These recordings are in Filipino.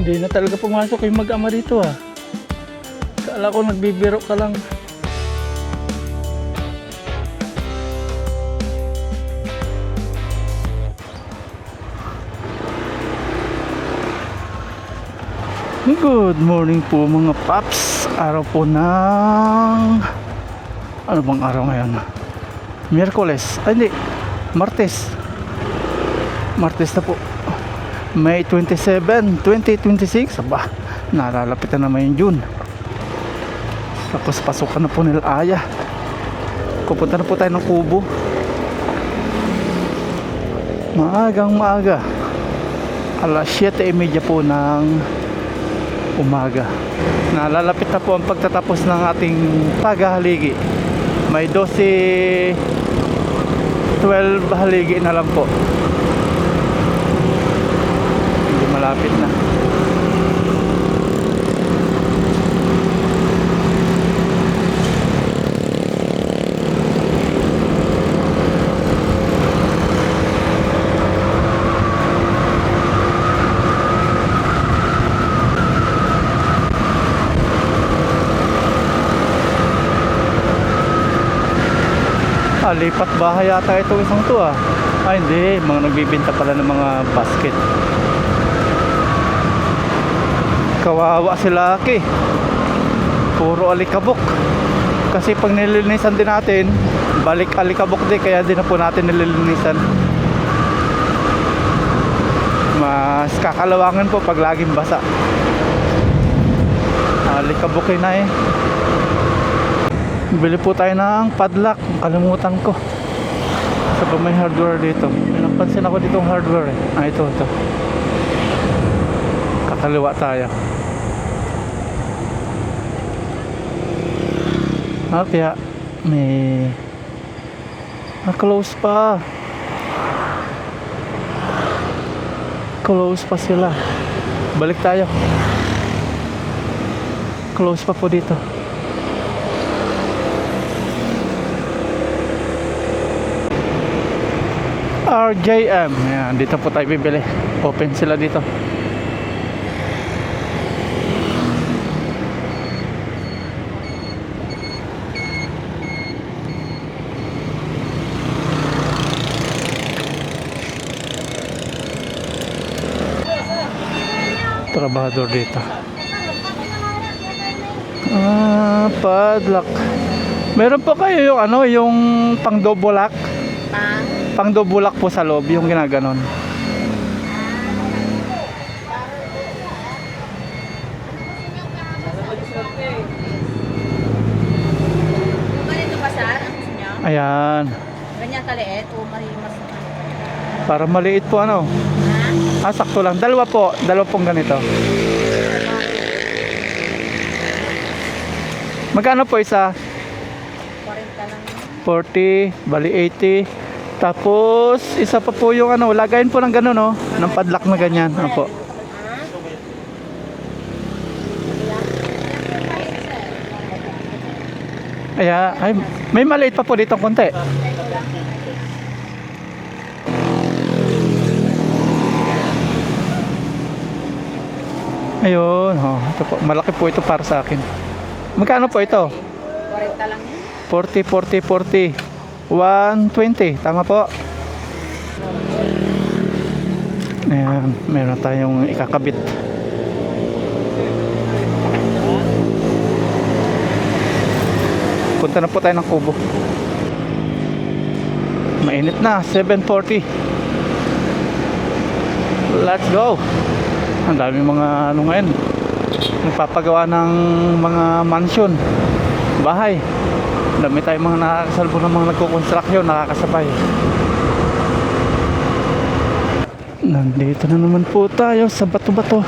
Hindi na talaga pumasok yung mag-ama dito ah. Kala ko nagbibiro ka lang. Good morning po mga paps. Araw po ng... Ano bang araw ngayon? Miyerkules. Ay hindi, Martes. Martes na po. May 27, 2026. Aba, nalalapit na naman yung June. Tapos pasukan na po nila Aya. Pupunta na po tayo ng Kubo. Maagang maaga. Alas 7:30 po ng umaga. Nalalapit na po ang pagtatapos ng ating paghahaligi. May 12 haligi na lang po. Hindi malapit na. Lipat bahay yata ito isang to ah. Ay hindi, mga nagbibenta pala ng mga basket. Kawawa sila Aki. Puro alikabok. Kasi pag nililinisan din natin, balik alikabok din, kaya din na po natin nililinisan. Mas kakalawangan po pag laging basa. Alikabokin na eh. Bili po tayo ng padlock. Kalimutan ko. Sa pa may hardware dito. Napansin ako ditong hardware eh. Ito. Kakaliwa tayo. Kaya may close pa. Close pa sila. Balik tayo. Close pa po dito. RJM. Ayan, dito po tayo bibili. Open sila dito. Trabahador dito. Padlock. Meron po kayo yung ano, yung pang double lock? Pang double lock po sa loob, yung ginaganon. Ganito ba sir? Ang gusto niyo? Ayan. Ganyan kaliit o mas... Para maliit po ano. Sakto lang. Dalawa pong ganito. Magkano po isa? 40 lang. 40, bali 80. Tapos isa pa po yung ano, lagayin po ng gano'n no, ng padlock na ganyan. Opo. Ay, may maliit pa po dito konti. Ayun, ito po, malaki po ito para sa akin. Magkano po ito? 40 lang yun. 40, 120, tama po. Ayan, meron tayong ikakabit. Punta na po tayo ng Kubo. Mainit na, 7:40. Let's go. Ang dami mga ano ngayon, nagpapagawa ng mga mansion, bahay. Dami tayong mga nakakasalbo ng mga nagkukonstruksyon, nakakasabay. Nandito na naman po tayo sa bato-bato.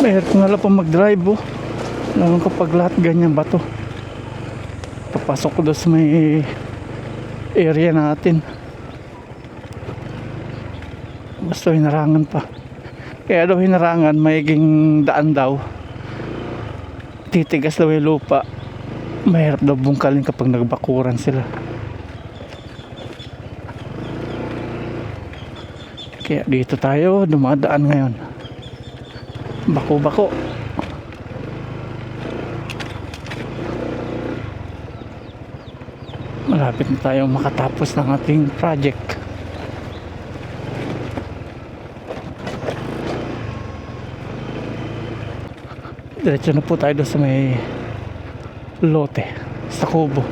Mahirap nga lang po mag-drive Naman kapag lahat ganyan bato. Papasok ko doon sa may area natin. Basta hinarangan pa. Kaya daw hinarangan, mayiging daan daw. Titigas daw yung lupa. Mahirap daw bungkalin kapag nagbakuran sila. Kaya dito tayo dumadaan ngayon. Bako-bako. Malapit na tayo makatapos ng ating project. Diretso na po tayo doon sa may lote sa Kubo.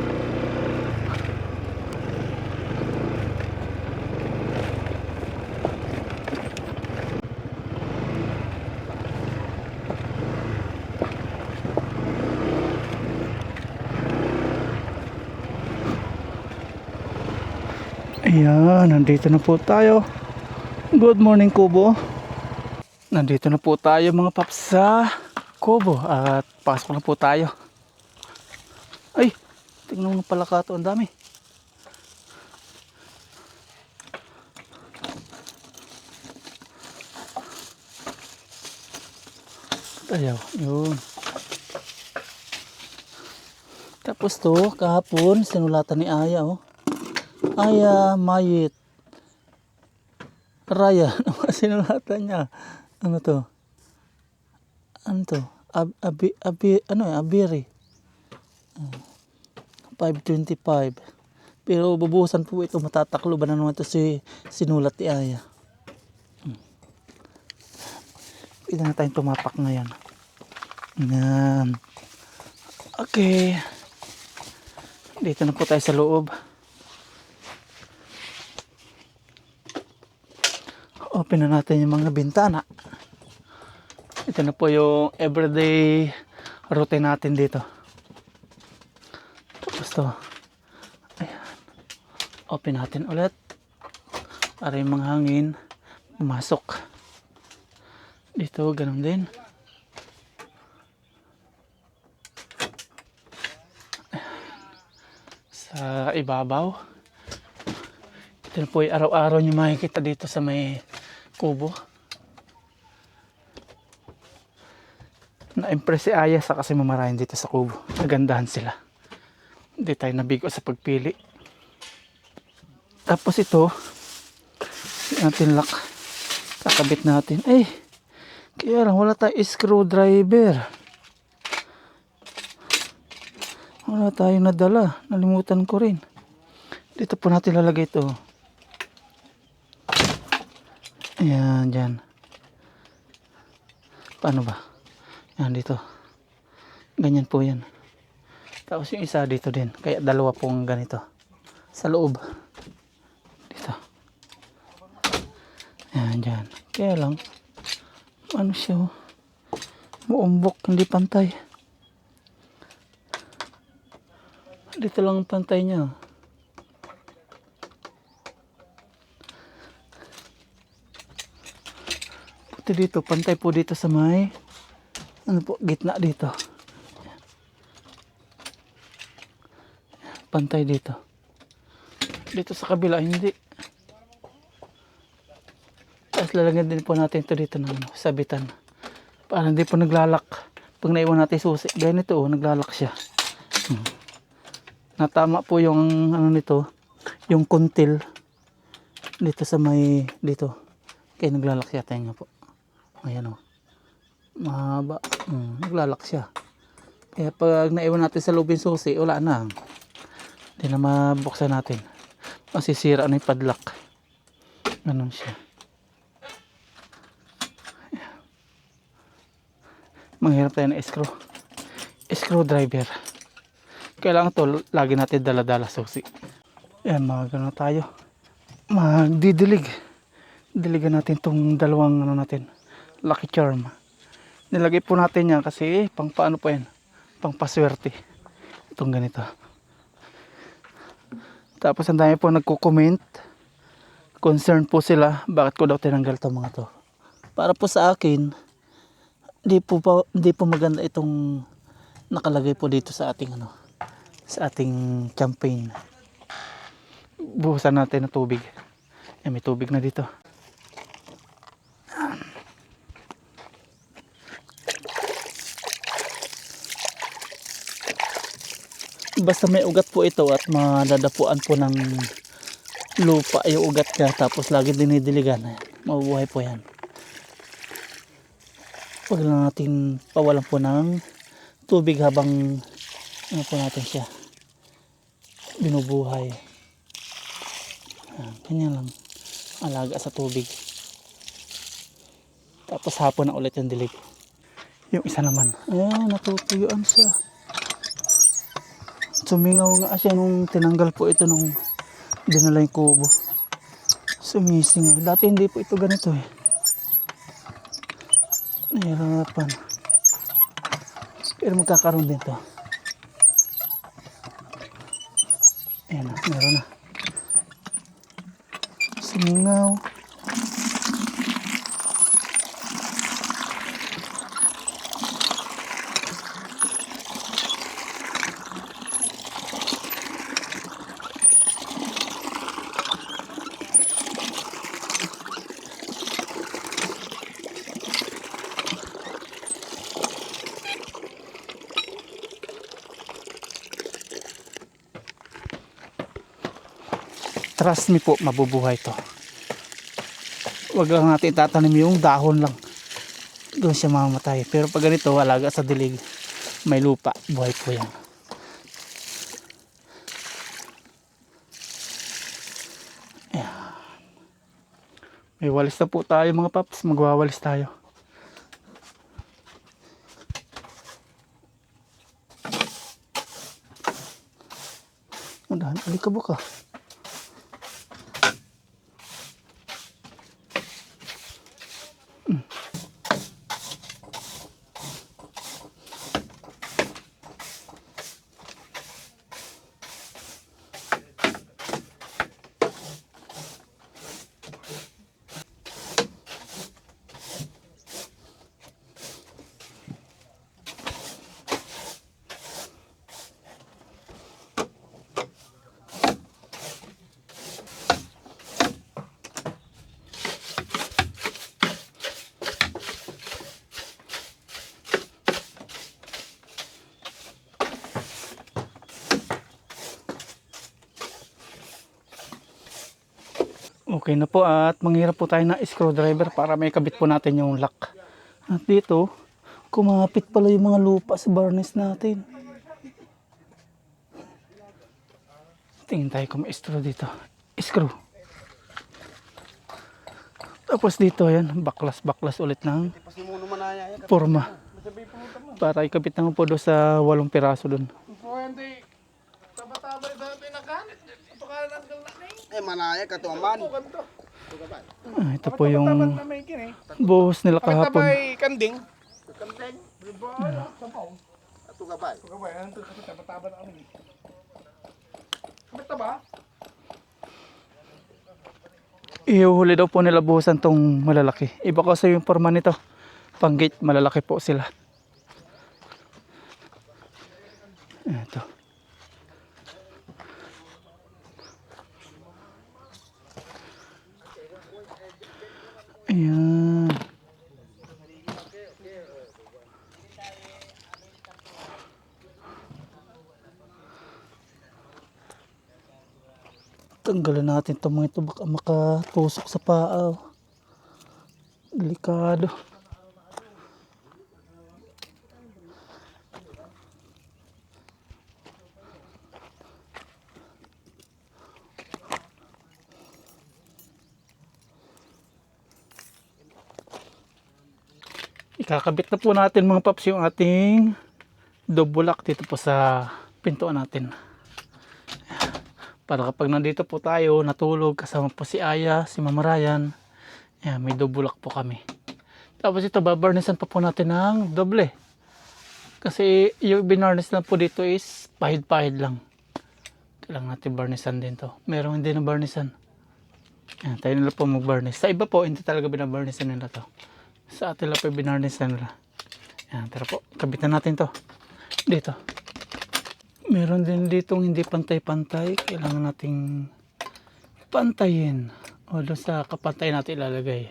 Ayan, nandito na po tayo. Good morning, Kubo. Nandito na po tayo mga paps sa Kubo at pasok na po tayo. Ay, tingnan mo pala ka ito, ang dami. Ayaw, yun. Tapos to, kahapon, sinulatan ni Aya, oh. Aya Mayit Raya. Sinulatan niya. Ano to? Ano to? Abiri. 525. Pero bubuhusan po ito. Matataklo ba na naman ito sinulat ni Aya. Pwede na tayong tumapak ngayon. Yan. Okay. Dito na po tayo sa loob. Open na natin yung mga bintana. Ito na po yung everyday routine natin dito. Tapos to. Ayan. Open natin ulit. Para yung mga hangin pumasok. Dito, ganun din. Sa ibabaw. Ito na po yung araw-araw nyo makikita dito sa may Kubo. Na-impress si Aya sa kasi mamarahin dito sa Kubo. Nagandahan sila. Hindi tayo nabigo sa pagpili. Tapos ito, natin lock. Kakabit natin. Eh, kaya lang wala tayong screwdriver. Wala tayong nadala. Nalimutan ko rin. Dito po natin lalagay ito. Ayan, dyan. Paano ba? Yan, dito. Ganyan po yan. Tapos yung isa dito din. Kaya dalawa pong ganito. Sa loob. Dito. Ayan, dyan. Kaya lang, ano siya? Muumbok, hindi pantay. Dito lang ang pantay niya. Dito, pantay po dito sa may ano po, gitna dito. Pantay dito. Dito sa kabila, hindi. Tapos lalagyan din po natin ito dito ng ano, sabitan. Para hindi po naglalak. Pag naiwan natin susi, ganito oh, naglalak siya. Natama po yung ano nito, yung kuntil dito sa may dito. Kaya naglalak siya, tayo nga po. Ayan o. Mahaba. Naglalak siya. Kaya pag naiwan natin sa loob yung susi, wala na. Hindi na mabuksan natin. Masisira na yung padlock. Ganun siya. Manghirap tayo ng screwdriver. Kailangan to lagi natin dala-dala susi. Ayan, mga ganun tayo. Magdidilig. Diligan natin tong dalawang ano natin. Lucky charm. Nilagay po natin yan kasi pang paano po yan, pang paswerte itong ganito. Tapos ang dami po nagko-comment, concern po sila bakit ko daw tinanggal itong mga to. Para po sa akin, hindi po maganda itong nakalagay po dito sa ating ano, sa ating campaign. Buhusan natin ng tubig. May tubig na dito. Basta may ugat po ito at madadapuan po ng lupa yung ugat niya, tapos lagi dinidiligan. mabubuhay po yan. Huwag lang natin pawalan po ng tubig habang ano po natin siya binubuhay. Ganyan lang, alaga sa tubig. Tapos hapon na ulit yung dilig. Yung isa naman, ayan, natutuyuan siya. Sumingaw nga siya nung tinanggal po ito nung dinala yung kubo. Sumisingaw. Dati hindi po ito ganito eh. Nahirapan. Pero magkakaroon din to. Ayan na, meron na. Sumingaw. Trust me po, mabubuhay to. Huwag lang natin itatanim yung dahon lang. Doon siya mamamatay. Pero pag ganito, alaga sa dilig, may lupa, buhay po yan. Ayan. May walis na po tayo mga paps. Magwawalis tayo. Unahan, alikabok ka. Okay na po at manghirap po tayo ng screwdriver para may kabit po natin yung lock. At dito, kumapit pala yung mga lupa sa varnish natin. Tingin tayo kung may screw dito. Screw. Tapos dito, ayan, baklas ulit ng forma. Para ikabit naman po doon sa 8 piraso doon. Manaya katuaman. Ito po yung buhos nila kahapon. Kanding. Ato gabay. Ihuhuli daw po nila buhusan tong malalaki. Iba kasi yung forma nito. Pang gate, malalaki po sila. Ito. Ayan. Tanggalan natin itong mga ito, baka makatusok sa paa. Delikado. Ikakabit na po natin mga paps yung ating double lock dito po sa pintuan natin. Para kapag nandito po tayo, natulog, kasama po si Aya, si Mama Ryan, ayan, may double lock po kami. Tapos ito, babarnisan pa po natin ng doble. Kasi yung binarnish na po dito is pahid-pahid lang. Kailangan natin barnisan din to. Meron hindi na barnisan. Ayan, tayo nila po mag-barnish. Sa iba po, hindi talaga binabarnisan nila to. Sa atin lang po binarnisan nila. Ayan, tara po, kabitan natin to. Dito. Meron din ditong hindi pantay-pantay. Kailangan nating pantayin. O doon sa kapantay natin ilalagay.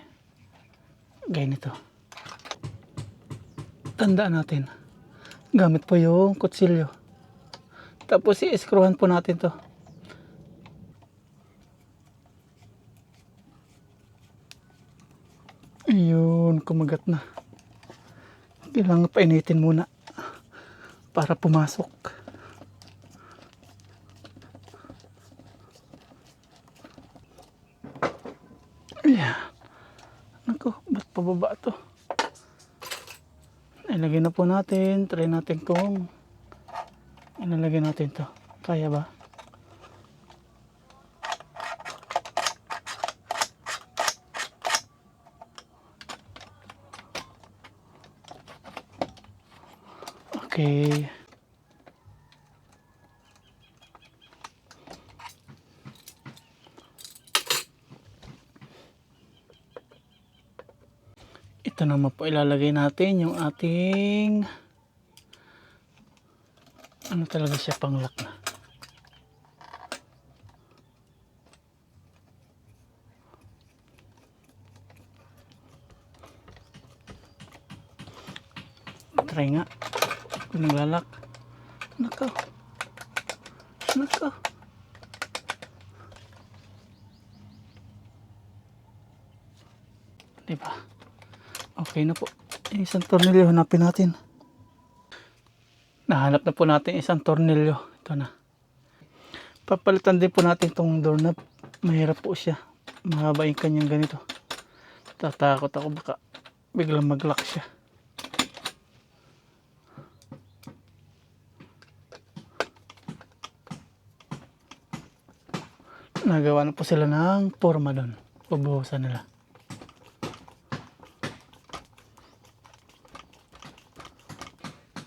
Gaya nito. Tandaan natin. Gamit po yung kutsilyo. Tapos i-screwan po natin to. Ayun, kumagat na. Kailangan painitin muna para pumasok. Ayan. Naku, ba't pababa to? Ilagay na po natin. Try natin kung ilalagay natin to. Kaya ba? Okay. Ito naman po ilalagay natin yung ating ano talaga siya, panglock na. Try nga kung naglalak. Nako. Nako. Diba? Okay na po. Isang tornilyo hanapin natin. Nahanap na po natin isang tornilyo. Ito na. Papalitan din po natin itong doorknob. Mahirap po siya. Mahaba yung kanyang ganito. Tatakot ako baka biglang mag-lock siya. Nagawa na po sila ng forma doon. Pubuhusan nila.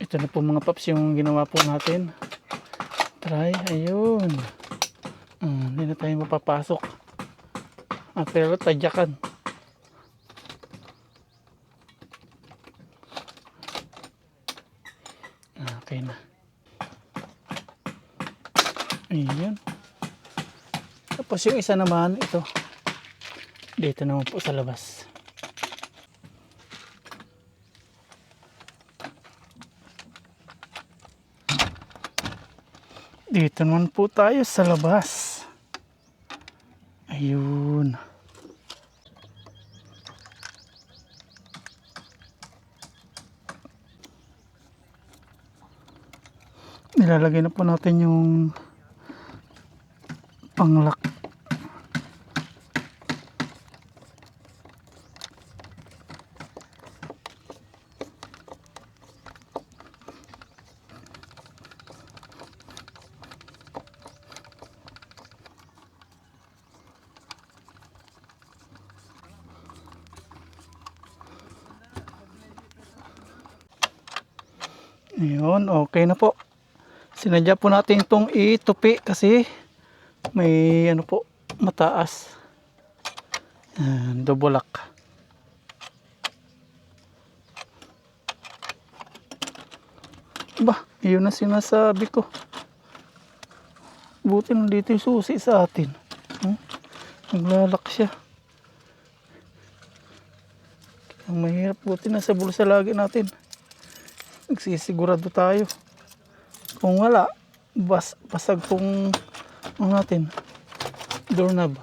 Ito na po mga paps yung ginawa po natin. Try. Ayun. Hindi na tayo mapapasok. Pero tadyakan. Okay na. Ayun. Tapos yung isa naman, ito. Dito naman po sa labas. Dito naman po tayo sa labas. Ayun. Nilalagay na po natin yung panglock. Ayun, okay na po. Sinadya po natin itong itupi kasi may ano po, mataas. Double lock. Ba, yun na sinasabi ko. Buti nandito yung susi sa atin. Naglalak siya. Ang mahirap, buti nasa bulsa lagi natin. Nagsisigurado tayo. Kung wala, basag kung ano natin, doorknob.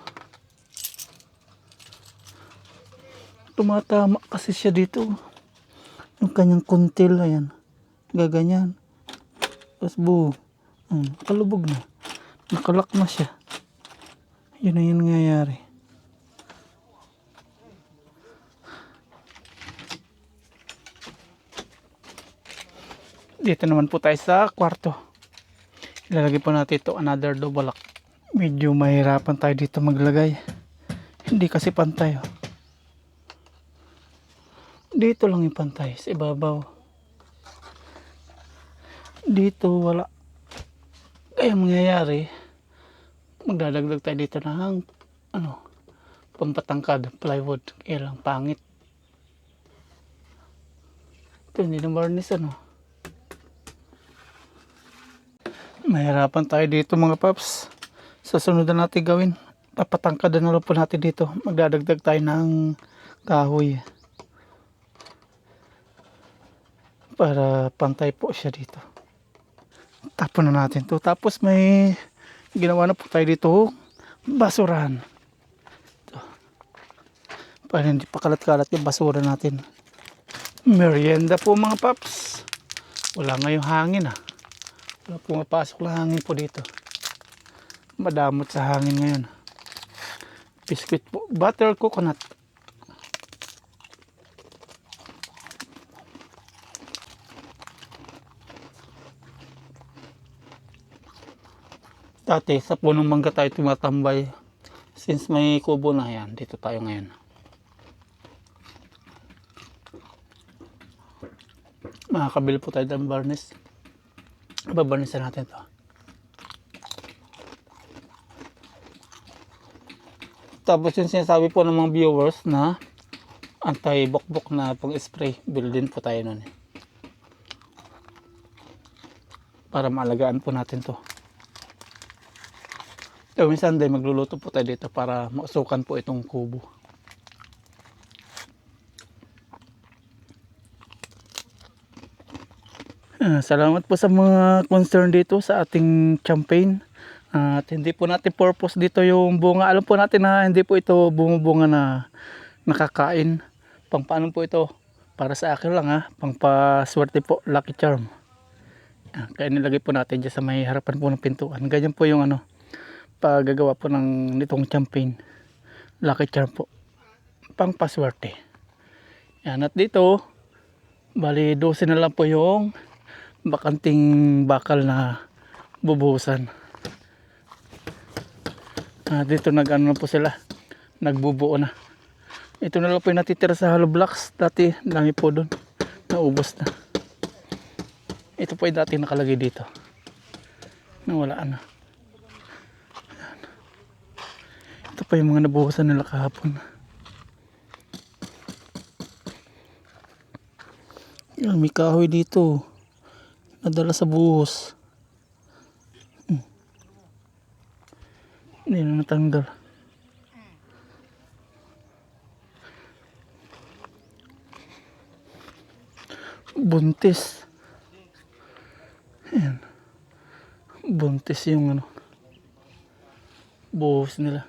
Tumatama kasi siya dito. Yung kanyang kuntil, ayan. Gaganyan. Tapos buo. Kalubog na. Nakalak na siya. Yun na yung nangyayari. Dito naman po tayo sa kwarto. Ilalagay po natin ito another double lock. Medyo mahirapan tayo dito maglagay. Hindi kasi pantay. Dito lang yung pantay sa ibabaw. Dito wala. Kaya mangyayari, magdadagdag tayo dito ng pampatangkad, plywood. Kaya lang pangit. Ito hindi na varnish Mahirapan tayo dito mga paps. Sa sunod na natin gawin, papatangkadan na lang po natin dito. Magdadagdag tayo ng kahoy para pantay po siya dito. Tapon na natin to. Tapos may ginawa na po tayo dito, basurahan. Ito. para hindi pa kalat-kalat yung basura natin. Merienda po mga paps. Wala ngayong hangin ah. Wala pumapasok na hangin po dito. Madamot sa hangin ngayon. Biscuit po. Butter coconut. Dati sa punong mangga tayo tumatambay. Since may kubo na yan, dito tayo ngayon. Makakabili po tayo ng barnis. Babarnisan natin to. Tapos yung sinasabi po ng mga viewers na anti-bokbok na pang-spray, bili din po tayo nun. Para maalagaan po natin to. Tuwing Sunday magluluto po tayo dito para mausukan po itong kubo. Salamat po sa mga concern dito sa ating campaign. At hindi po natin purpose dito yung bunga. Alam po natin na hindi po ito bumubunga na nakakain. Pang paano po ito? Para sa akin lang ha. Pang paswerte po, lucky charm. Kaya nilagay po natin dyan sa may harapan po ng pintuan. Ganyan po yung ano, paggagawa po ng nitong campaign. Lucky charm po. Pang paswerte. Yan, at dito, bali 12 na lang po yung bakanting bakal na bubuhusan. Dito nag-ano na po sila, nagbubuo na. Ito na lang po yung natitira sa hollow blocks. Dati dami po doon, naubos na. Ito po yung dati nakalagay dito, nawala na. Ito pa yung mga nabuhusan nila kahapon. Yan, may kahoy dito nadala sa buhos. Hindi na natanggal. Buntis. Ayan. Buntis yung ano, buhos nila.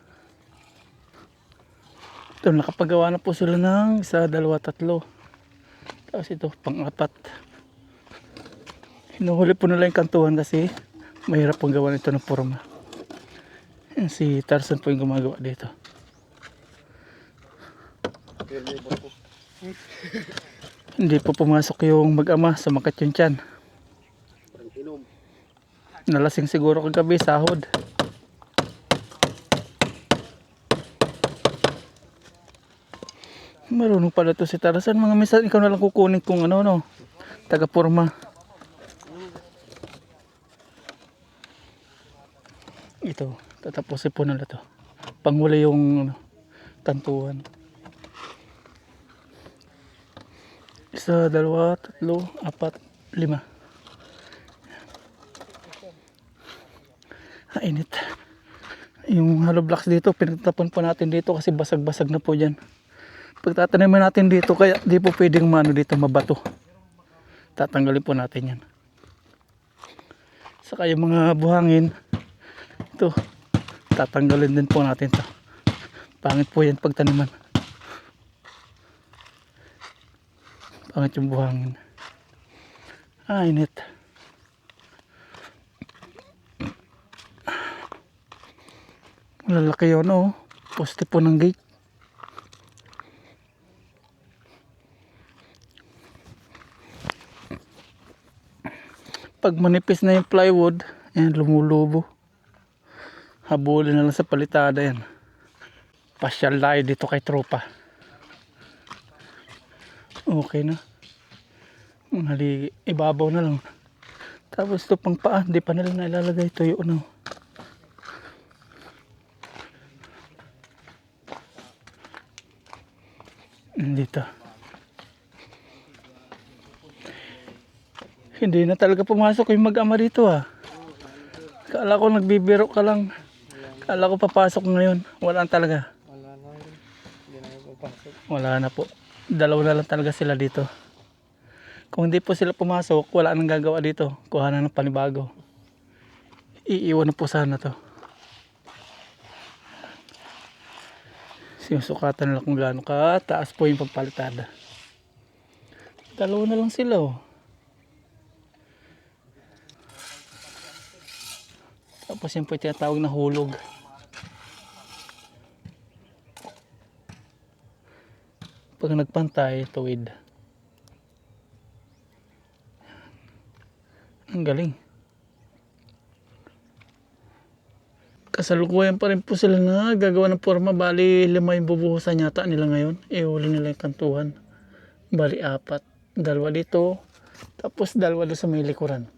Ito, nakapagawa na po sila ng 1, 2, 3. Tapos ito, pang-4. Hinuhuli po nila yung kantuhan kasi mahirap pong gawa nito ng forma. Yan, si Tarzan po yung gumagawa dito. Hindi po pumasok yung mag-ama, sumakit yung tiyan. Nalasing siguro kagabi, sahod. Marunong pala to si Tarzan. Mga minsan ikaw na lang kukunin kung ano, no, taga-forma. Ito, tatapusin po nila to. Panghuli yung ano, kantuhan. 1, 2, 3, 4, 5. Init. Yung hollow blocks dito, pinagtapon po natin dito kasi basag-basag na po dyan. Pagtataniman natin dito, kaya di po pwedeng mano dito mabato. Tatanggalin po natin yan. Saka yung mga buhangin, ito, tatanggalin din po natin to. Pangit po yan pagtaniman. Pangit yung buhangin. Init. Lalaki yun, oh. Poste po ng gate. Pag manipis na yung plywood, ayan, lumulubo. Habulin na lang sa palitada yan. Pasyal tayo dito kay tropa. Okay na. Mga ibabaw na lang. Tapos ito pang paa, hindi pa nila nailalagay. Ito yung ano. Dito. Hindi na talaga pumasok yung mag-ama dito Kala ko nagbibiro ka lang. Kala ko papasok ngayon. Wala na talaga. Wala na rin. Hindi na papasok. Wala na po. Dalawa na lang talaga sila dito. Kung hindi po sila pumasok, wala nang gagawa dito. Kuha na ng panibago. Iiwan na po sana to. Sinusukatan nila kung gaano ka taas po yung pampalitada. Dalawa na lang sila oh. Tapos yun po yung tinatawag na hulog. Pag nagpantay, tuwid. Ang galing. Kasalukuyan pa rin po sila na gagawa ng forma. Bali 5 yung bubuhusan yata nila ngayon. Ihuli nila yung kantuhan. Bali 4. 2 dito. Tapos 2 doon sa may likuran.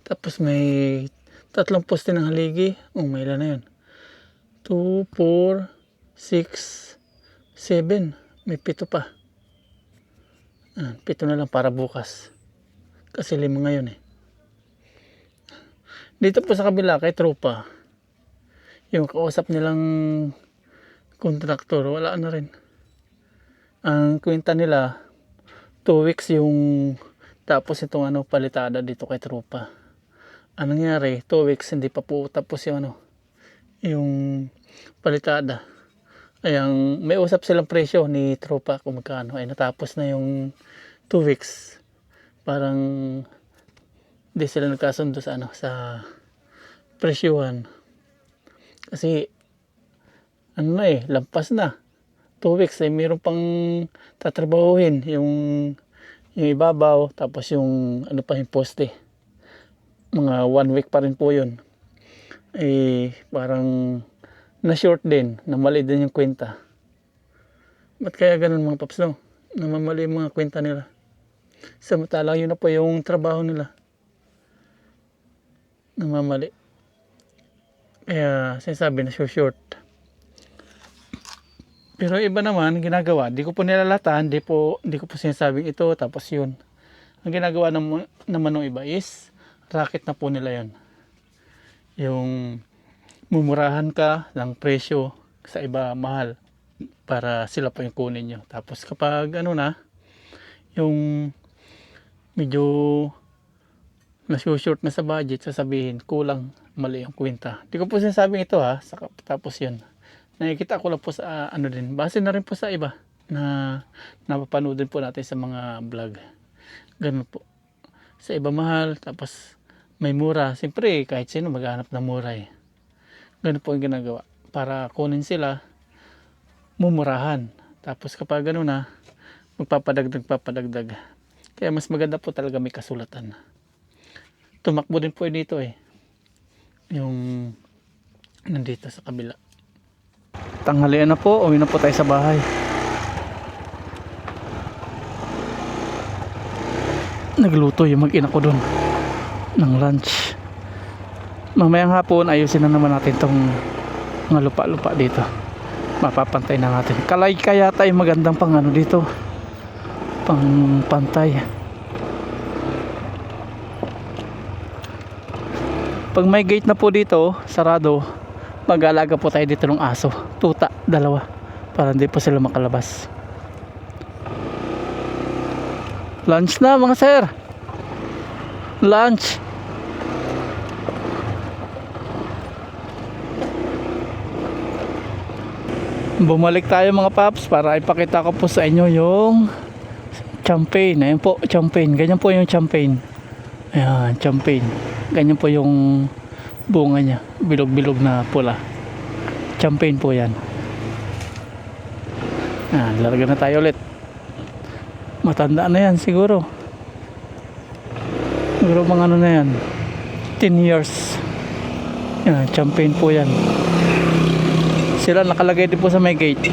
Tapos may 3 poste ng haligi. May ilan na yun. 2, 4, 6, 7. May 7 pa. 7 na lang para bukas. Kasi 5 ngayon eh. Dito po sa kabila kay tropa, yung kausap nilang kontraktor, wala na rin. Ang kwenta nila, 2 weeks yung tapos itong palitada dito kay tropa. Anong nangyari, 2 weeks hindi pa po tapos yung palitada. Ayang may usap silang presyo ni tropa kung magkano. Ay natapos na yung 2 weeks. Parang di sila nagkasundo sa sa presyuhan. Kasi lampas na 2 weeks ay mayroon pang tatrabahuhin yung ibabaw, tapos yung pa yung poste. Mga 1 week pa rin po yun. Parang na short din, na mali din yung kwenta. Ba't kaya ganun mga paps no? Namamali yung mga kwenta nila. Samantalang yun na po yung trabaho nila. Namamali. Kaya sinasabi na short. Pero iba naman ginagawa, di ko po nilalatan, di ko po sinasabing ito tapos yun. Ang ginagawa naman ng iba is racket na po nila yun. Yung mumurahan ka ng presyo sa iba mahal para sila po yung kunin nyo. Tapos kapag yung medyo nasushort na sa budget, sasabihin kulang, mali yung kwenta. Di ko po sinasabing ito tapos yun. Nakikita ko lang po sa base na rin po sa iba na napapanood din po natin sa mga vlog. Ganun po. Sa iba mahal, tapos may mura. Siyempre kahit sino maghanap ng mura eh. Ganun po yung ginagawa. Para kunin sila, mumurahan. Tapos kapag gano'n na, magpapadagdag. Kaya mas maganda po talaga may kasulatan. Tumakbo din po dito eh. Yung nandito sa kabila. Tanghalian na po, uwi na po tayo sa bahay. Nagluto yung mag-ina ko dun ng lunch. Mamayang hapon ayusin na naman natin tong mga lupa-lupa dito. Mapapantay na natin. Kalay kaya tayo magandang pang dito. Pang pantay. Pag may gate na po dito, sarado, mag-aalaga po tayo dito ng aso. Tuta, 2. Para hindi po sila makalabas. Lunch na mga sir. Lunch. Bumalik tayo mga paps para ipakita ko po sa inyo yung champagne. Ayan po, champagne. Ganyan po yung champagne. Ayan, champagne. Ganyan po yung bunga niya. Bilog-bilog na pula. Champagne po yan. Larga na tayo ulit. Matanda na yan siguro. Siguro mga na yan. 10 years. Ayan, champagne po yan. Sila nakalagay din po sa may gate.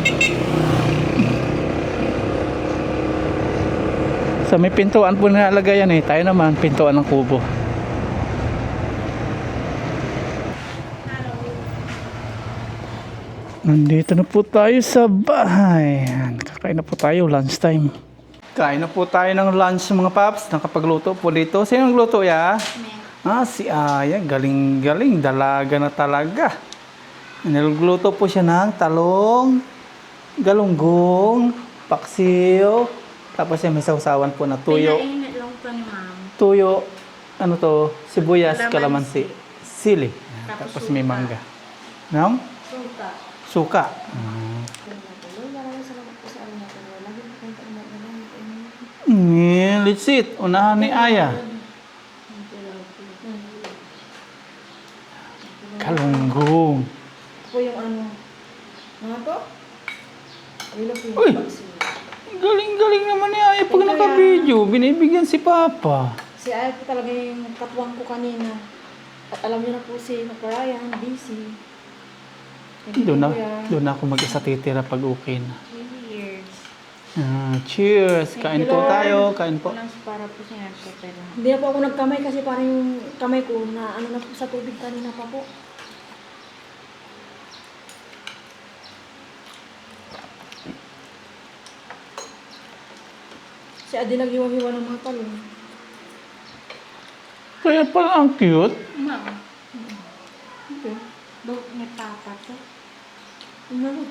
Sa may pintuan po nakalagay yan eh. Tayo naman pintuan ng kubo. Nandito na po tayo sa bahay. Kakain na po tayo, lunch time. Kain na po tayo ng lunch mga paps. Nakapagluto po dito. Sino nagluto ya? Si Aya. Galing-galing. Dalaga na talaga. Nagluto po siya ng talong, galunggong, paksiw, tapos may sausawan po na tuyo. Pinainit lang ito ni ma'am. Tuyo, sibuyas, Kalamansi. kalamansi, sili. Tapos may mangga. No? Suka. Suka. Let's sit. Unahan ni Aya. Kalunggong. Po yung ano. Mga to? Wala po yung Uy! vaccine. Galing-galing naman ni Aya pag naka-video. Binibigyan si Papa. Si Ay po talaga yung katuwang ko kanina. At alam niyo na po si Brian, busy. Doon ako mag-isa titira pag okay na. Years. Cheers! Kain po tayo. Kain po. Walang para po siya pero Hindi na po ako nagkamay kasi parang yung kamay ko na ano na po sa tubig kanina pa po. Si Adi naghiwa-hiwa ng mga talong. Kaya pala ang cute. ma'am, Okay. buhok ni Papa to. Ano?